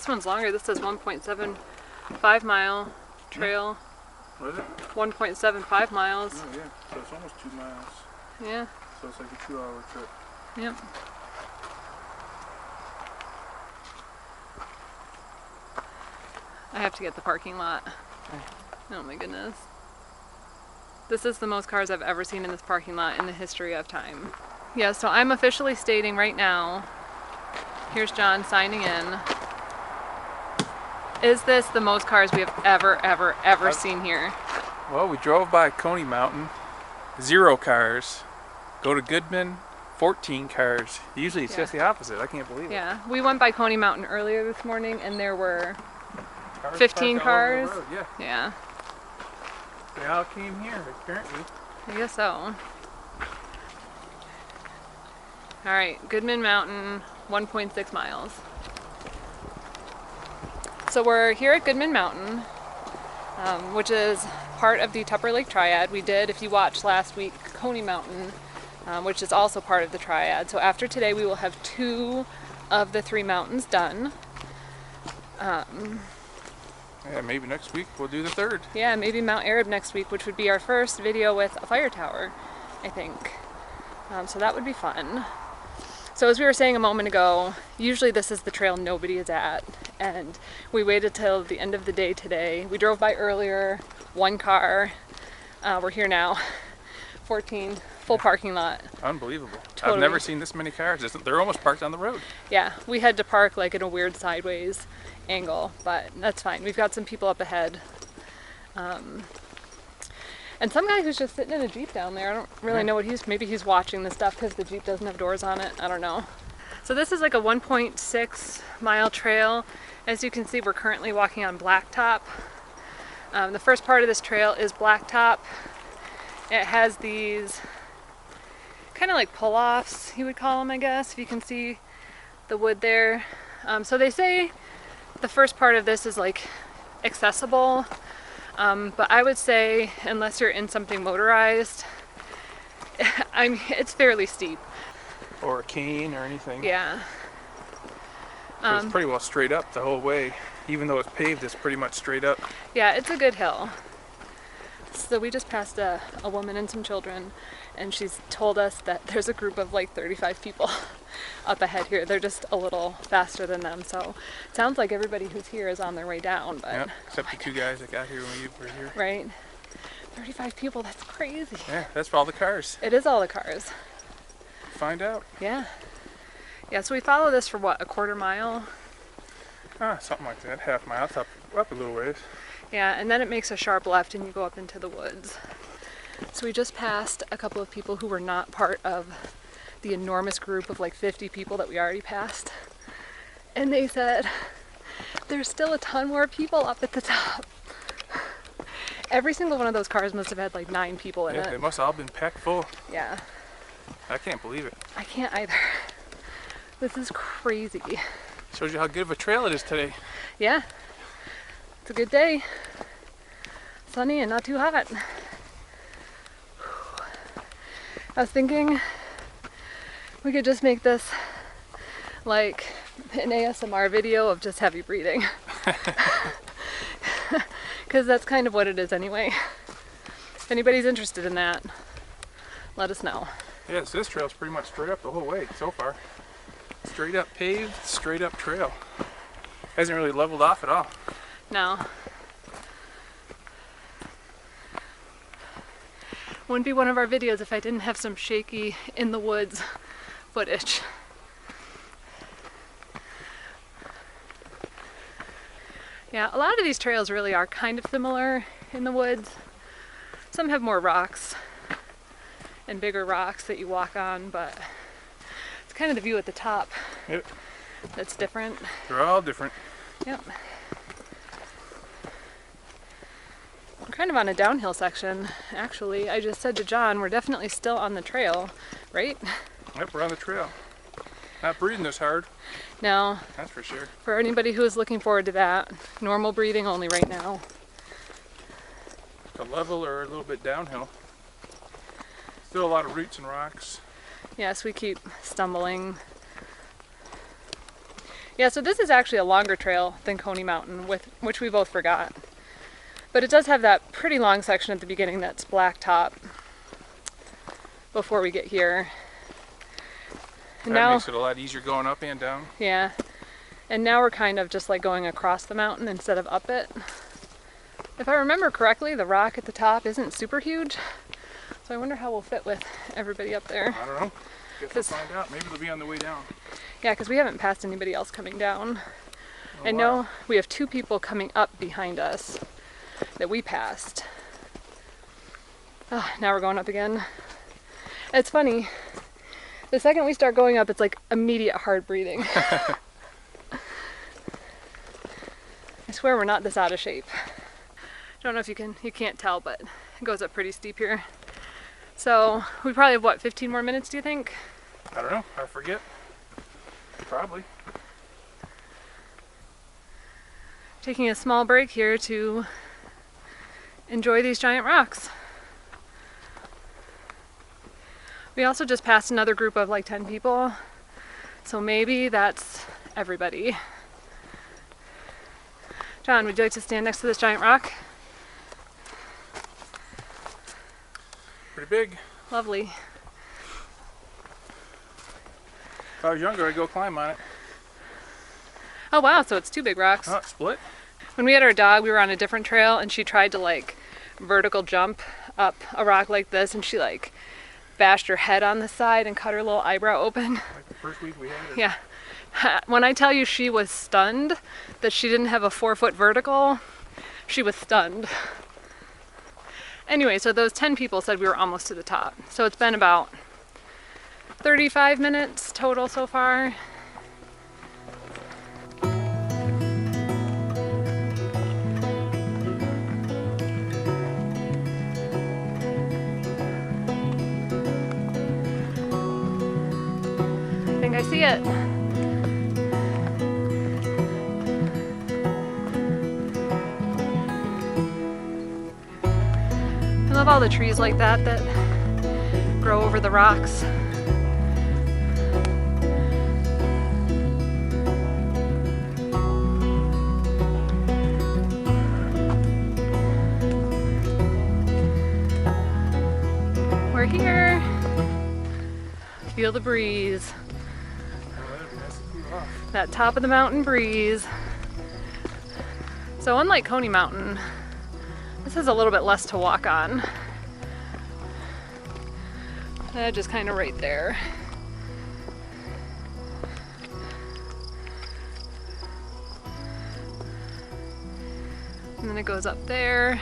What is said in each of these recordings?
this one's longer. This says 1.75 mile trail. What is it? 1.75 miles. Oh, yeah. So it's almost 2 miles. Yeah. So it's like a 2-hour trip. Yep. I have to get the parking lot. Oh my goodness. This is the most cars I've ever seen in this parking lot in the history of time. Yeah, so I'm officially stating right now, here's John signing in. Is this the most cars we have ever seen here? Well, we drove by Goodman Mountain, 0 cars. Go to Goodman, 14 cars. Usually it's just the opposite. I can't believe it. Yeah, we went by Goodman Mountain earlier this morning and there were Cars 15 parked all over cars. the road, yeah. Yeah. They all came here, apparently. I guess so. Alright, Goodman Mountain, 1.6 miles. So we're here at Goodman Mountain, which is part of the Tupper Lake Triad. We did, if you watched last week, Goodman Mountain, which is also part of the Triad. So after today we will have 2 of the 3 mountains done. Yeah, maybe next week we'll do the 3rd. Yeah, maybe Mount Arab next week, which would be our first video with a fire tower, I think. So that would be fun. So as we were saying a moment ago, usually this is the trail nobody is at, and we waited till the end of the day today. We drove by earlier, 1 car. We're here now, 14, full parking lot. Unbelievable. Totally. I've never seen this many cars. They're almost parked on the road. Yeah, we had to park like in a weird sideways angle, but that's fine. We've got some people up ahead. And some guy who's just sitting in a Jeep down there. I don't really know what maybe he's watching the stuff because the Jeep doesn't have doors on it. I don't know. So this is like a 1.6 mile trail. As you can see, we're currently walking on blacktop. The first part of this trail is blacktop. It has these kind of like pull-offs, you would call them, I guess, if you can see the wood there. So they say the first part of this is like accessible, but I would say unless you're in something motorized, it's fairly steep. Or a cane or anything. Yeah. So it's pretty well straight up the whole way. Even though it's paved, it's pretty much straight up. Yeah, it's a good hill. So we just passed a woman and some children, and she's told us that there's a group of like 35 people up ahead here. They're just a little faster than them, so it sounds like everybody who's here is on their way down. But Yep, except the 2 guys that got here when we were here. Right. 35 people, that's crazy. Yeah, that's for all the cars. It is all the cars. Find out. Yeah. Yeah, so we follow this for what, a quarter mile? Something like that, half mile, up a little ways. Yeah, and then it makes a sharp left and you go up into the woods. So we just passed a couple of people who were not part of the enormous group of like 50 people that we already passed. And they said, there's still a ton more people up at the top. Every single one of those cars must have had like 9 people in it. They must have all been packed full. Yeah. I can't believe it. I can't either. This is crazy. Shows you how good of a trail it is today. Yeah. It's a good day. Sunny and not too hot. I was thinking we could just make this like an ASMR video of just heavy breathing. Because that's kind of what it is anyway. If anybody's interested in that, let us know. Yeah, so this trail's pretty much straight up the whole way so far. Straight up paved, straight up trail. Hasn't really leveled off at all. No. Wouldn't be one of our videos if I didn't have some shaky in the woods footage. Yeah, a lot of these trails really are kind of similar in the woods. Some have more rocks and bigger rocks that you walk on, but it's kind of the view at the top that's different. They're all different. Yep. We're kind of on a downhill section, actually. I just said to John, we're definitely still on the trail, right? Yep, we're on the trail. Not breathing this hard. No. That's for sure. For anybody who is looking forward to that, normal breathing only right now. A level or a little bit downhill. Still a lot of roots and rocks. Yes, we keep stumbling. Yeah, Yeah, so this is actually a longer trail than Coney Mountain, which we both forgot. But it does have that pretty long section at the beginning that's blacktop before we get here. And that makes it a lot easier going up and down. Yeah. And now we're kind of just like going across the mountain instead of up it. If I remember correctly, the rock at the top isn't super huge. So I wonder how we'll fit with everybody up there. I don't know. Guess we'll find out. Maybe they'll be on the way down. Yeah, because we haven't passed anybody else coming down. I know we have 2 people coming up behind us that we passed. Oh, now we're going up again. It's funny. The second we start going up, it's like immediate hard breathing. I swear we're not this out of shape. I don't know if you can't tell, but it goes up pretty steep here. So we probably have, what, 15 more minutes, do you think? I don't know. I forget. Probably. Taking a small break here to enjoy these giant rocks. We also just passed another group of like 10 people, so maybe that's everybody. John, would you like to stand next to this giant rock? Pretty big. Lovely. If I was younger, I'd go climb on it. Oh wow, so it's 2 big rocks. Oh, it's split. When we had our dog, we were on a different trail and she tried to like vertical jump up a rock like this, and she like bashed her head on the side and cut her little eyebrow open. Like the first week we had it. Yeah. When I tell you she was stunned that she didn't have a 4-foot vertical, she was stunned. Anyway, so those 10 people said we were almost to the top. So it's been about 35 minutes total so far. I think I see it. I love all the trees like that grow over the rocks. We're here. Feel the breeze. That top of the mountain breeze. So unlike Coney Mountain, this is a little bit less to walk on. Just kind of right there. And then it goes up there.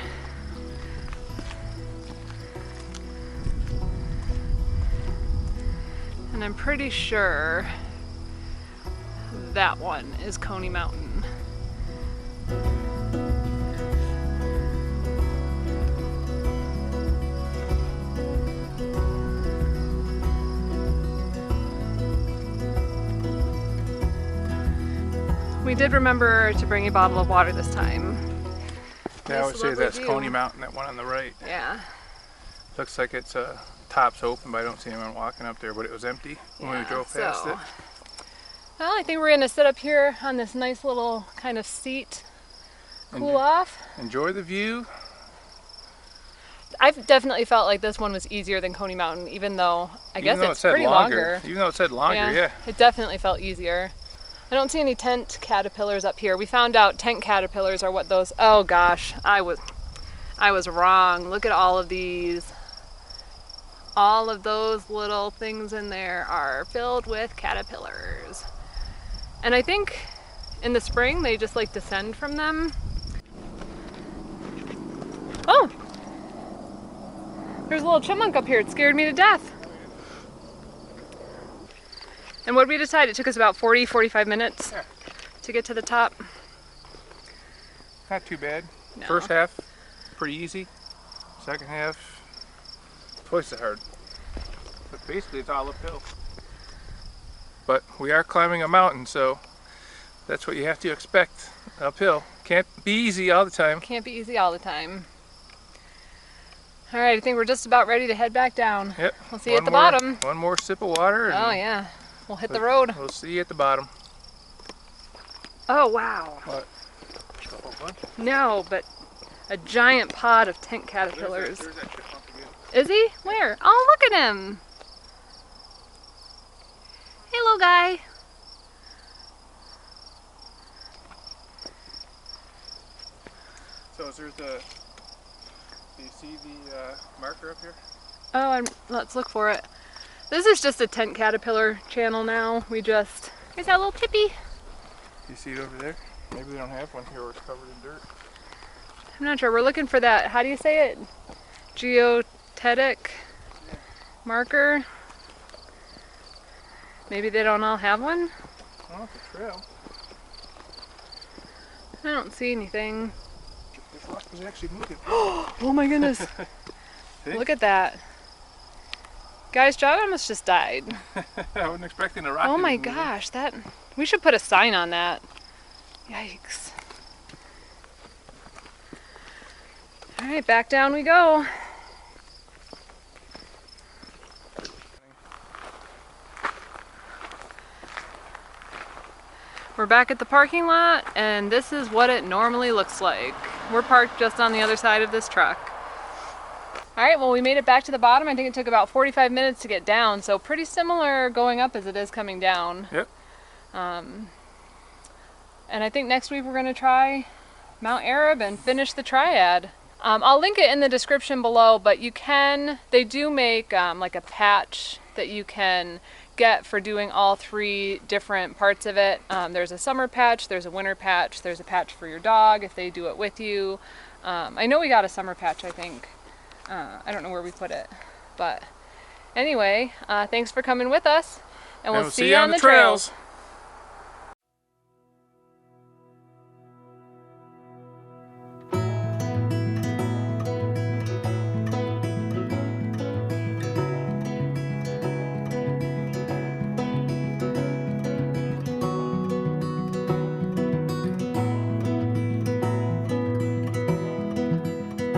And I'm pretty sure that one is Coney Mountain. We did remember to bring a bottle of water this time. Yeah, I would say lovely that's view. Coney Mountain, that one on the right. Yeah. Looks like it's top's open, but I don't see anyone walking up there, but it was empty when we drove past it. Well, I think we're gonna sit up here on this nice little kind of seat, cool off. Enjoy the view. I've definitely felt like this one was easier than Coney Mountain, even though I guess it's pretty longer. longer. Even though it said longer, yeah. It definitely felt easier. I don't see any tent caterpillars up here. We found out tent caterpillars are what those, oh gosh, I was wrong. Look at all of these. All of those little things in there are filled with caterpillars. And I think in the spring they just like descend from them. Oh! There's a little chipmunk up here. It scared me to death. And what did we decide? It took us about 45 minutes to get to the top. Not too bad. No. First half, pretty easy. Second half, twice as hard. But basically it's all uphill. But we are climbing a mountain, so that's what you have to expect. Uphill. Can't be easy all the time. Can't be easy all the time. All right, I think we're just about ready to head back down. Yep. We'll see you at the bottom. One more sip of water. And oh yeah, we'll hit the road. We'll see you at the bottom. Oh, wow. What? A whole bunch? No, but a giant pod of tent caterpillars. There's that chipmunk again. Is he? Where? Oh, look at him. Hey, little guy. So is there the, do you see the marker up here? Oh, let's look for it. This is just a tent caterpillar channel now. Here's that little Pippi. Do you see it over there? Maybe we don't have one here where it's covered in dirt. I'm not sure. We're looking for that, how do you say it? Geodetic marker. Maybe they don't all have one? Oh, it's a trail. I don't see anything. This rock was actually moving. Oh my goodness. See? Look at that. Guys, John almost just died. I wasn't expecting a rock. Oh my gosh, we should put a sign on that. Yikes. All right, back down we go. We're back at the parking lot, and this is what it normally looks like. We're parked just on the other side of this truck. All right, well, we made it back to the bottom. I think it took about 45 minutes to get down, so pretty similar going up as it is coming down. Yep. And I think next week we're gonna try Mount Arab and finish the Triad. I'll link it in the description below, but they do make like a patch that you can get for doing all 3 different parts of it. There's a summer patch, there's a winter patch, there's a patch for your dog if they do it with you. I know we got a summer patch, I think. I don't know where we put it, but anyway, thanks for coming with us, and we'll see you on the trails.